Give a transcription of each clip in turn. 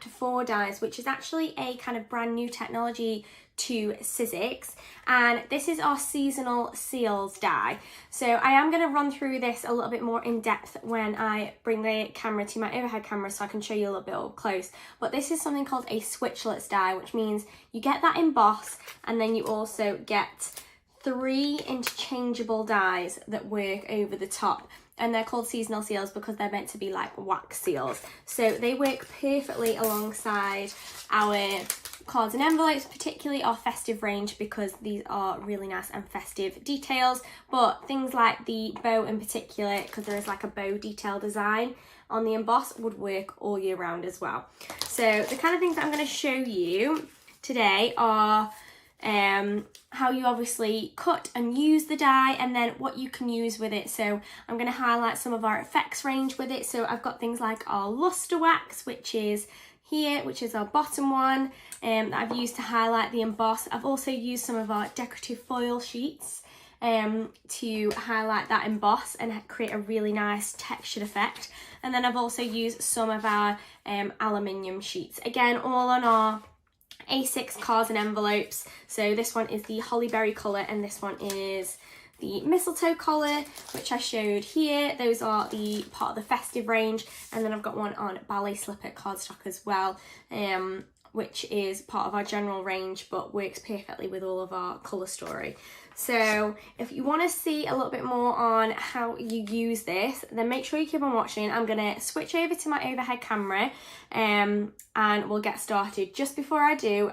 Chapter 4 dies, which is actually a kind of brand new technology to Sizzix, and this is our seasonal seals die. So I am going to run through this a little bit more in depth when I bring the camera to my overhead camera so I can show you a little bit up close. But this is something called a switchlits die, which means you get that emboss and then you also get 3 interchangeable dies that work over the top. And they're called seasonal seals because they're meant to be like wax seals. So they work perfectly alongside our cards and envelopes, particularly our festive range, because these are really nice and festive details. But things like the bow in particular, because there is like a bow detail design on the emboss, would work all year round as well. So the kind of things that I'm going to show you today are how you obviously cut and use the die, and then what you can use with it. So I'm going to highlight some of our effects range with it. So I've got things like our luster wax, which is here, which is our bottom one, that I've used to highlight the emboss. I've also used some of our decorative foil sheets to highlight that emboss and create a really nice textured effect. And then I've also used some of our aluminium sheets, again all on our A6 cards and envelopes. So this one is the hollyberry colour and this one is the mistletoe colour, which I showed here. Those are the part of the festive range. And then I've got one on ballet slipper cardstock as well, which is part of our general range but works perfectly with all of our colour story. So if you want to see a little bit more on how you use this, then make sure you keep on watching. I'm going to switch over to my overhead camera and we'll get started. Just before I do,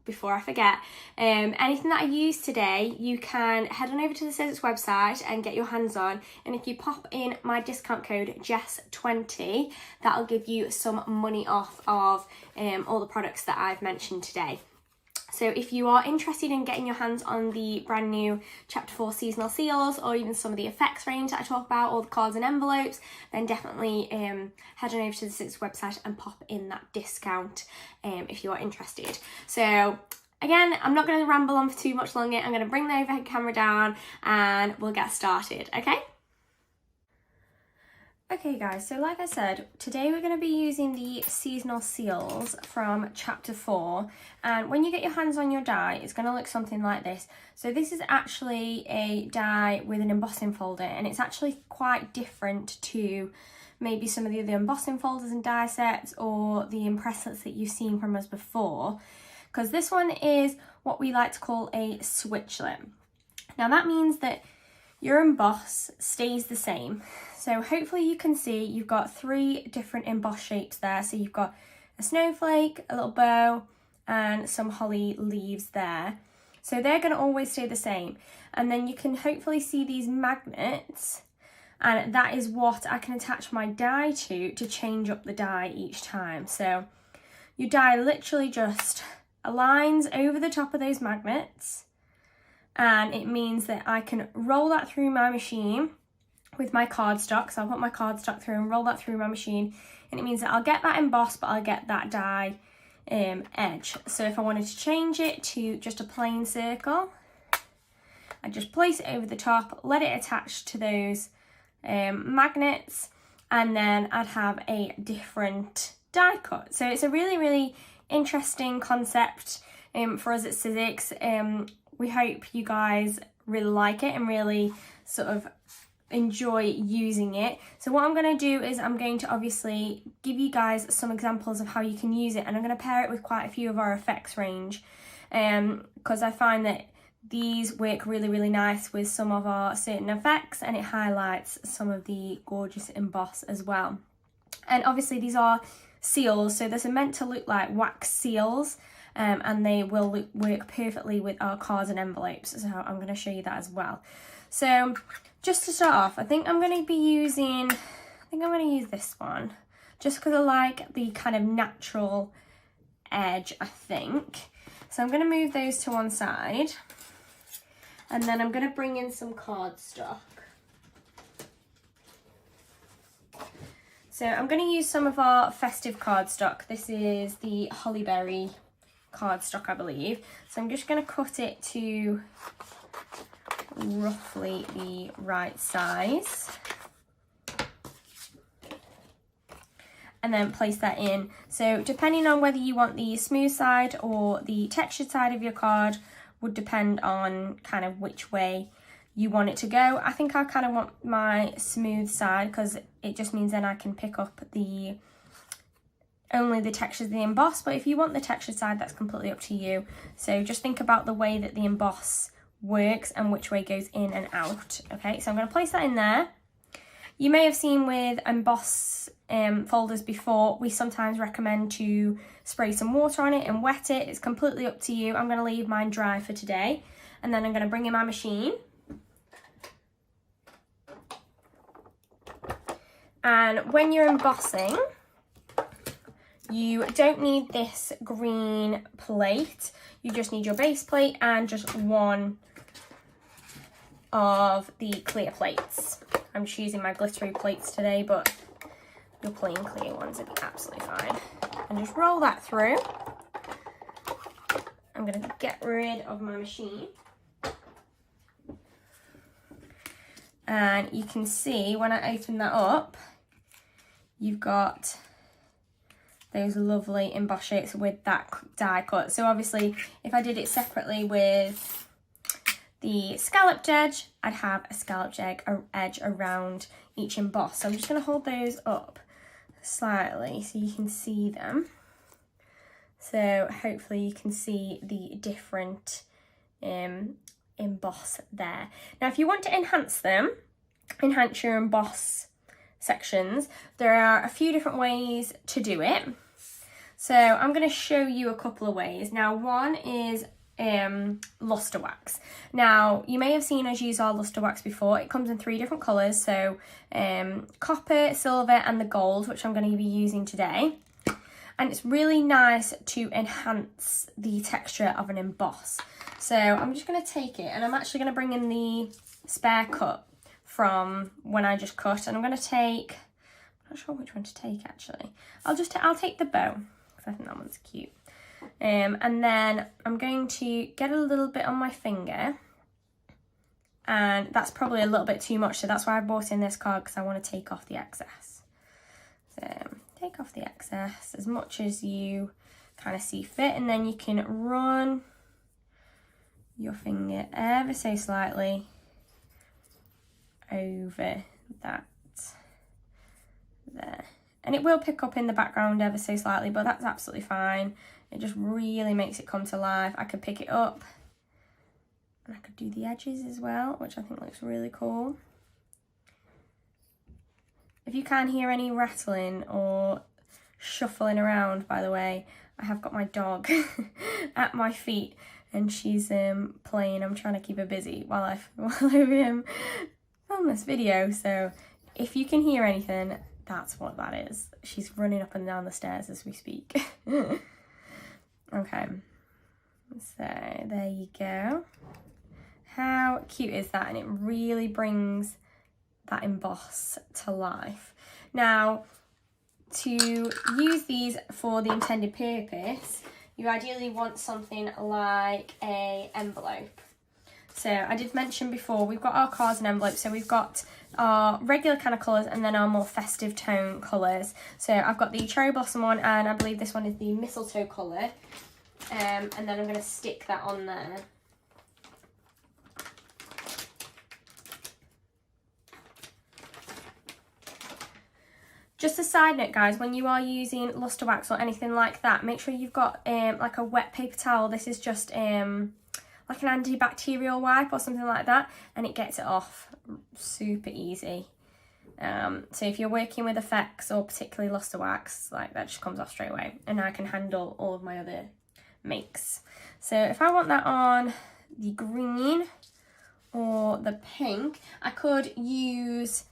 before I forget, anything that I use today, you can head on over to the Sizzix website and get your hands on. And if you pop in my discount code Jess20, that'll give you some money off of all the products that I've mentioned today. So if you are interested in getting your hands on the brand new Chapter 4 seasonal seals, or even some of the effects range that I talk about, or the cards and envelopes, then definitely head on over to the Sizzix website and pop in that discount if you are interested. So again, I'm not going to ramble on for too much longer. I'm going to bring the overhead camera down and we'll get started, okay? Okay guys, so like I said, today we're going to be using the seasonal seals from Chapter 4, and when you get your hands on your die, it's going to look something like this. So this is actually a die with an embossing folder, and it's actually quite different to maybe some of the other embossing folders and die sets or the impress sets that you've seen from us before, because this one is what we like to call a switchlet. Now that means that your emboss stays the same. So hopefully you can see you've got 3 different emboss shapes there. So you've got a snowflake, a little bow, and some holly leaves there. So they're going to always stay the same. And then you can hopefully see these magnets, and that is what I can attach my die to change up the die each time. So your die literally just aligns over the top of those magnets, and it means that I can roll that through my machine with my cardstock. So I'll put my cardstock through and roll that through my machine, and it means that I'll get that emboss, but I'll get that die edge. So if I wanted to change it to just a plain circle, I just place it over the top, let it attach to those magnets, and then I'd have a different die cut. So it's a really, really interesting concept for us at Sizzix. We hope you guys really like it and really sort of enjoy using it. So what I'm going to do is I'm going to obviously give you guys some examples of how you can use it, and I'm going to pair it with quite a few of our effects range, because I find that these work really, really nice with some of our certain effects, and it highlights some of the gorgeous emboss as well. And obviously these are seals, so they're meant to look like wax seals, and they will work perfectly with our cards and envelopes. So I'm going to show you that as well. So just to start off, I think I'm going to use this one, just because I like the kind of natural edge, I think. So I'm going to move those to one side, and then I'm going to bring in some cardstock. So I'm going to use some of our festive cardstock. This is the hollyberry cardstock, I believe. So I'm just going to cut it to roughly the right size. and then place that in. So depending on whether you want the smooth side or the textured side of your card would depend on kind of which way you want it to go. I think I kind of want my smooth side because it just means then I can pick up only the textures of the emboss, but if you want the textured side, that's completely up to you. So just think about the way that the emboss works and which way goes in and out. Okay, so I'm going to place that in there. You may have seen with emboss folders before, we sometimes recommend to spray some water on it and wet it. It's completely up to you. I'm going to leave mine dry for today, and then I'm going to bring in my machine. And when you're embossing, you don't need this green plate. You just need your base plate and just one of the clear plates. I'm just using my glittery plates today, but your plain clear ones would be absolutely fine. And just roll that through. I'm going to get rid of my machine. And you can see when I open that up, you've got those lovely emboss shapes with that die cut. So obviously, if I did it separately with the scalloped edge, I'd have a scalloped edge around each emboss. So I'm just going to hold those up slightly so you can see them. So hopefully you can see the different emboss there. Now, if you want to enhance your emboss sections, there are a few different ways to do it. So I'm going to show you a couple of ways. Now, one is luster wax. Now, you may have seen us use our luster wax before. It comes in 3 different colours, so copper, silver and the gold, which I'm going to be using today. And it's really nice to enhance the texture of an emboss. So I'm just going to take it, and I'm actually going to bring in the spare cut from when I just cut, and I'm going to take, I'm not sure which one to take actually. I'll take the bow because I think that one's cute. And then I'm going to get a little bit on my finger, and that's probably a little bit too much, so that's why I brought in this card, because I want to take off the excess. So take off the excess as much as you kind of see fit, and then you can run your finger ever so slightly over that there. And it will pick up in the background ever so slightly, but that's absolutely fine. It just really makes it come to life. I could pick it up and I could do the edges as well, which I think looks really cool. If you can't hear any rattling or shuffling around, by the way, I have got my dog at my feet and she's playing. I'm trying to keep her busy while I film this video. So if you can hear anything, that's what that is. She's running up and down the stairs as we speak. Okay, so there you go. How cute is that? And it really brings that emboss to life. Now, to use these for the intended purpose, you ideally want something like an envelope. So I did mention before, we've got our cards and envelopes. So we've got our regular kind of colours and then our more festive tone colours. So I've got the cherry blossom one, and I believe this one is the mistletoe colour. And then I'm going to stick that on there. Just a side note, guys, when you are using luster wax or anything like that, make sure you've got like a wet paper towel. This is just like an antibacterial wipe or something like that, and it gets it off super easy. So if you're working with effects or particularly luster wax, like that just comes off straight away, and I can handle all of my other makes. So if I want that on the green or the pink, I could use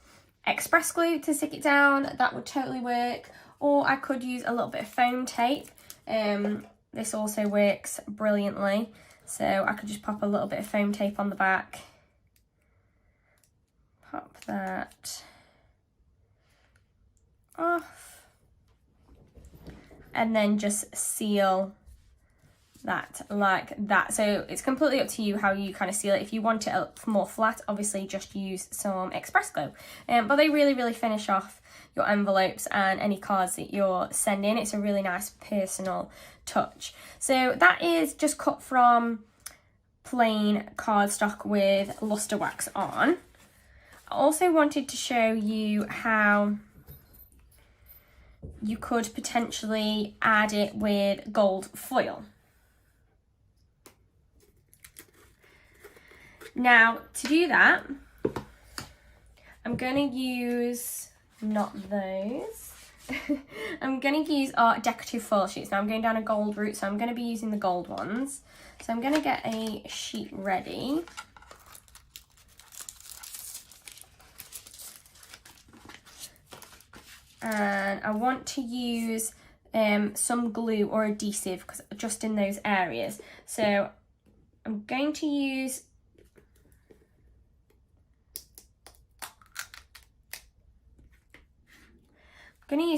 express glue to stick it down. That would totally work. Or I could use a little bit of foam tape. This also works brilliantly. So I could just pop a little bit of foam tape on the back. Pop that off. And then just seal that like that. So it's completely up to you how you kind of seal it. If you want it more flat, obviously just use some express glue, but they really finish off your envelopes and any cards that you're sending. It's a really nice personal touch. So that is just cut from plain cardstock with luster wax on. I also wanted to show you how you could potentially add it with gold foil. Now, to do that, I'm going to use, not those, I'm going to use our decorative foil sheets. Now I'm going down a gold route, so I'm going to be using the gold ones. So I'm going to get a sheet ready. And I want to use some glue or adhesive, because just in those areas. So I'm going to use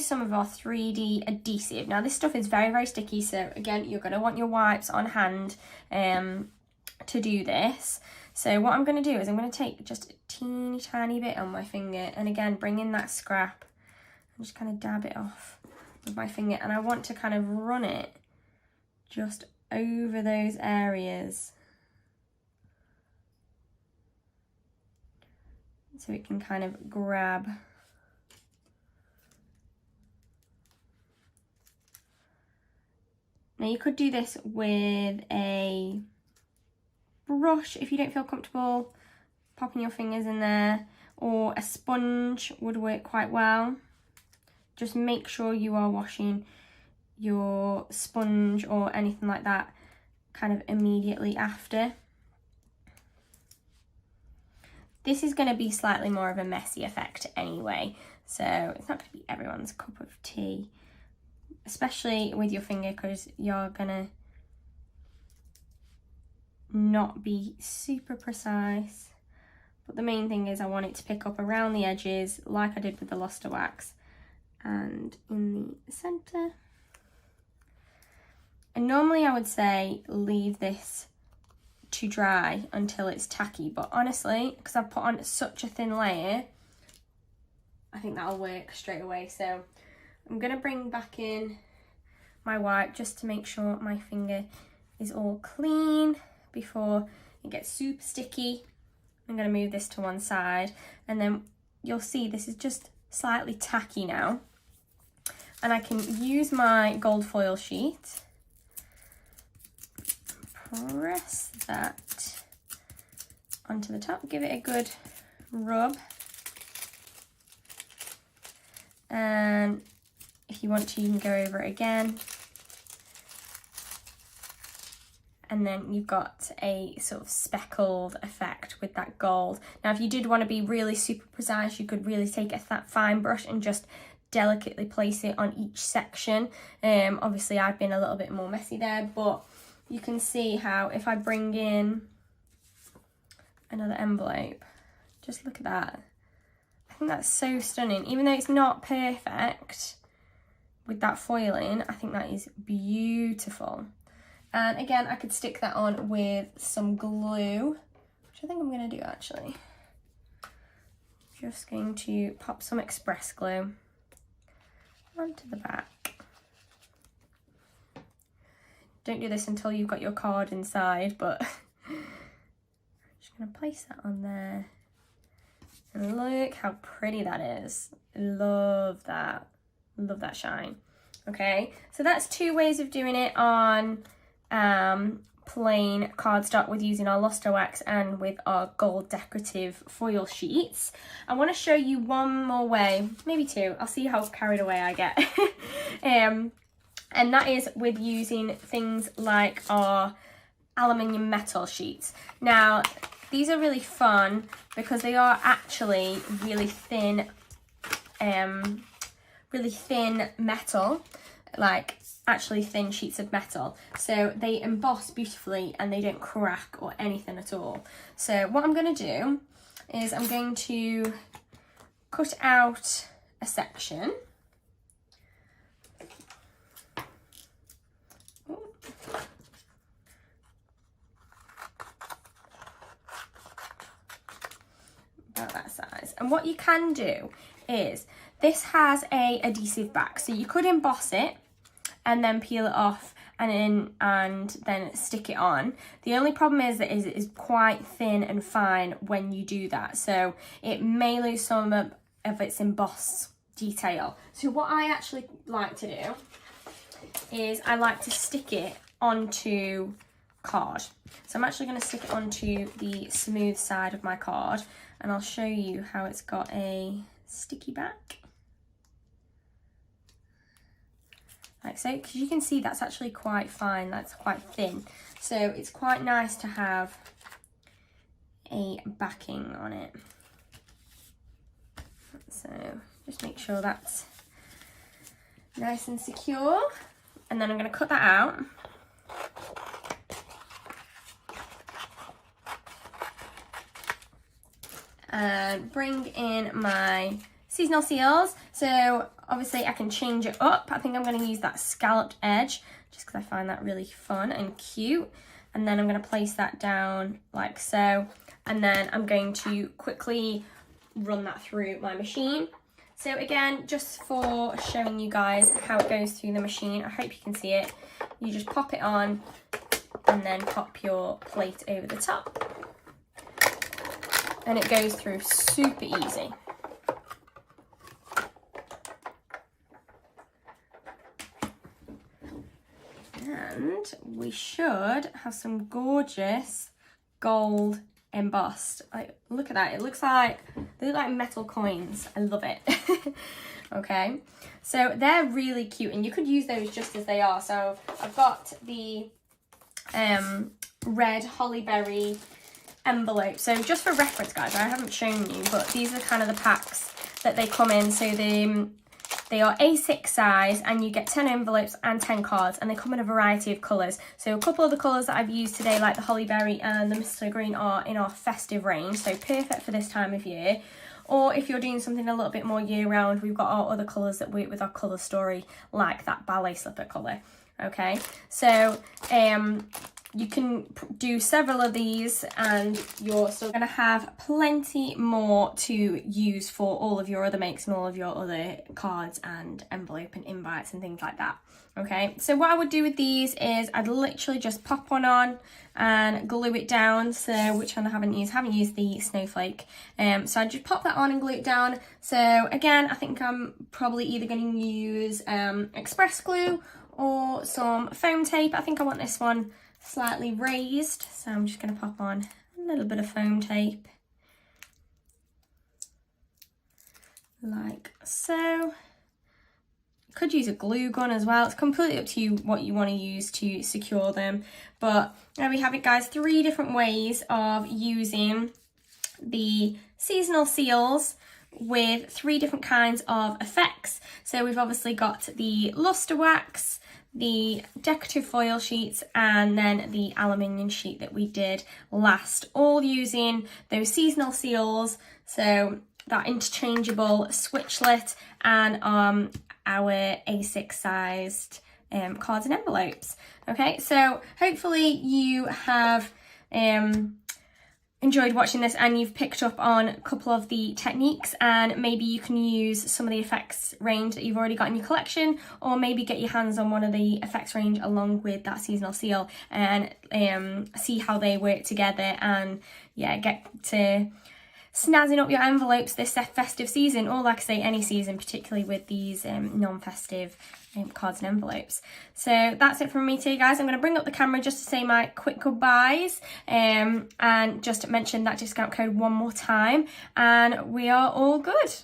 some of our 3D adhesive. Now this stuff is very sticky, so again, you're going to want your wipes on hand to do this. So what I'm going to do is I'm going to take just a teeny tiny bit on my finger, and again bring in that scrap and just kind of dab it off with my finger, and I want to kind of run it just over those areas so it can kind of grab. Now you could do this with a brush if you don't feel comfortable popping your fingers in there, or a sponge would work quite well. Just make sure you are washing your sponge or anything like that kind of immediately after. This is going to be slightly more of a messy effect anyway, so it's not going to be everyone's cup of tea, especially with your finger, because you're gonna not be super precise. But the main thing is I want it to pick up around the edges like I did with the luster wax, and in the center. And normally I would say leave this to dry until it's tacky, but honestly, because I've put on such a thin layer, I think that'll work straight away. So I'm going to bring back in my wipe just to make sure my finger is all clean before it gets super sticky. I'm going to move this to one side, and then you'll see this is just slightly tacky now. And I can use my gold foil sheet, press that onto the top, give it a good rub. And if you want to, you can go over it again. And then you've got a sort of speckled effect with that gold. Now, if you did want to be really super precise, you could really take a fine brush and just delicately place it on each section. Obviously, I've been a little bit more messy there, but you can see how if I bring in another envelope, just look at that. I think that's so stunning. Even though it's not perfect with that foiling, I think that is beautiful. And again, I could stick that on with some glue, which I think I'm going to do actually. Just going to pop some express glue onto the back. Don't do this until you've got your card inside, but I'm just going to place that on there. And look how pretty that is. Love that. Love that shine. Okay, so that's two ways of doing it on plain cardstock with using our luster wax and with our gold decorative foil sheets. I want to show you one more way, maybe two. I'll see how carried away I get. And that is with using things like our aluminium metal sheets. Now, these are really fun because they are actually really thin metal, like actually thin sheets of metal. So they emboss beautifully and they don't crack or anything at all. So what I'm going to do is I'm going to cut out a section. And what you can do is, this has a adhesive back, so you could emboss it and then peel it off and then stick it on. The only problem is that it is quite thin and fine when you do that, so it may lose some of its embossed detail. So what I actually like to do is I like to stick it onto card. So I'm actually going to stick it onto the smooth side of my card, and I'll show you how it's got a sticky back. Like so, because you can see that's actually quite fine, that's quite thin. So it's quite nice to have a backing on it. So just make sure that's nice and secure. And then I'm going to cut that out. And bring in my seasonal seals. So obviously I can change it up. I think I'm going to use that scalloped edge just because I find that really fun and cute. And then I'm going to place that down like so. And then I'm going to quickly run that through my machine. So again, just for showing you guys how it goes through the machine, I hope you can see it. You just pop it on and then pop your plate over the top. And it goes through super easy. And we should have some gorgeous gold embossed. Like, look at that, it looks like, they look like metal coins. I love it. Okay, so they're really cute and you could use those just as they are. So I've got the red hollyberry envelope. So just for reference, guys, I haven't shown you, but these are kind of the packs that they come in. So they are A6 size and you get 10 envelopes and 10 cards, and they come in a variety of colours. So a couple of the colours that I've used today, like the hollyberry and the Mr. Green, are in our festive range, so perfect for this time of year. Or if you're doing something a little bit more year round, we've got our other colours that work with our colour story, like that ballet slipper colour. Okay, so you can do several of these and you're still going to have plenty more to use for all of your other makes and all of your other cards and envelope and invites and things like that. Okay, so what I would do with these is I'd literally just pop one on and glue it down. So which one I haven't used the snowflake. So I just pop that on and glue it down. So again, I think I'm probably either going to use express glue or some foam tape. I think I want this one slightly raised, so I'm just going to pop on a little bit of foam tape like so. Could use a glue gun as well. It's completely up to you what you want to use to secure them, but there we have it, guys. 3 different ways of using the seasonal seals with 3 different kinds of effects. So we've obviously got the luster wax, the decorative foil sheets, and then the aluminium sheet that we did last, all using those seasonal seals. So that interchangeable switchlet and our A6 sized cards and envelopes. Okay, so hopefully you have enjoyed watching this and you've picked up on a couple of the techniques, and maybe you can use some of the effects range that you've already got in your collection, or maybe get your hands on one of the effects range along with that seasonal seal and see how they work together, and yeah, get to snazzing up your envelopes this festive season, or like I say, any season, particularly with these non-festive cards and envelopes. So that's it from me today, guys. I'm going to bring up the camera just to say my quick goodbyes and just mention that discount code one more time, and we are all good.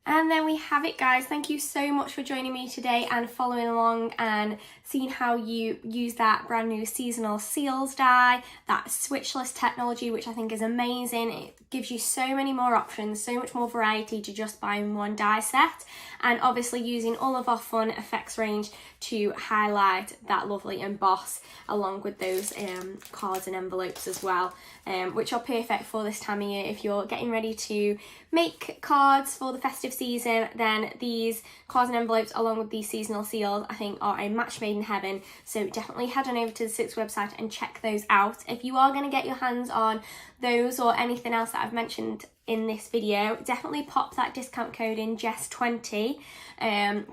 And then we have it, guys. Thank you so much for joining me today and following along and seeing how you use that brand new seasonal seals die, that switchless technology, which I think is amazing. It gives you so many more options, so much more variety to just buying one die set, and obviously using all of our fun effects range to highlight that lovely emboss along with those cards and envelopes as well, which are perfect for this time of year. If you're getting ready to make cards for the festive season, then these cards and envelopes along with these seasonal seals I think are a match made in heaven. So definitely head on over to the Sizzix website and check those out. If you are going to get your hands on those or anything else that I've mentioned in this video, definitely pop that discount code in, Jess20,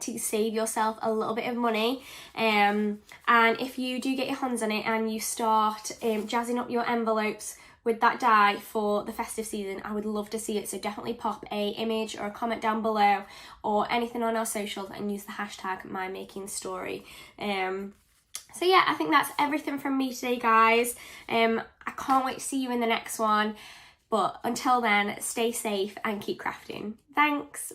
to save yourself a little bit of money. And if you do get your hands on it and you start jazzing up your envelopes with that die for the festive season, I would love to see it. So definitely pop a image or a comment down below or anything on our socials and use the hashtag #mymakingstory. So yeah, I think that's everything from me today, guys. I can't wait to see you in the next one. But until then, stay safe and keep crafting. Thanks.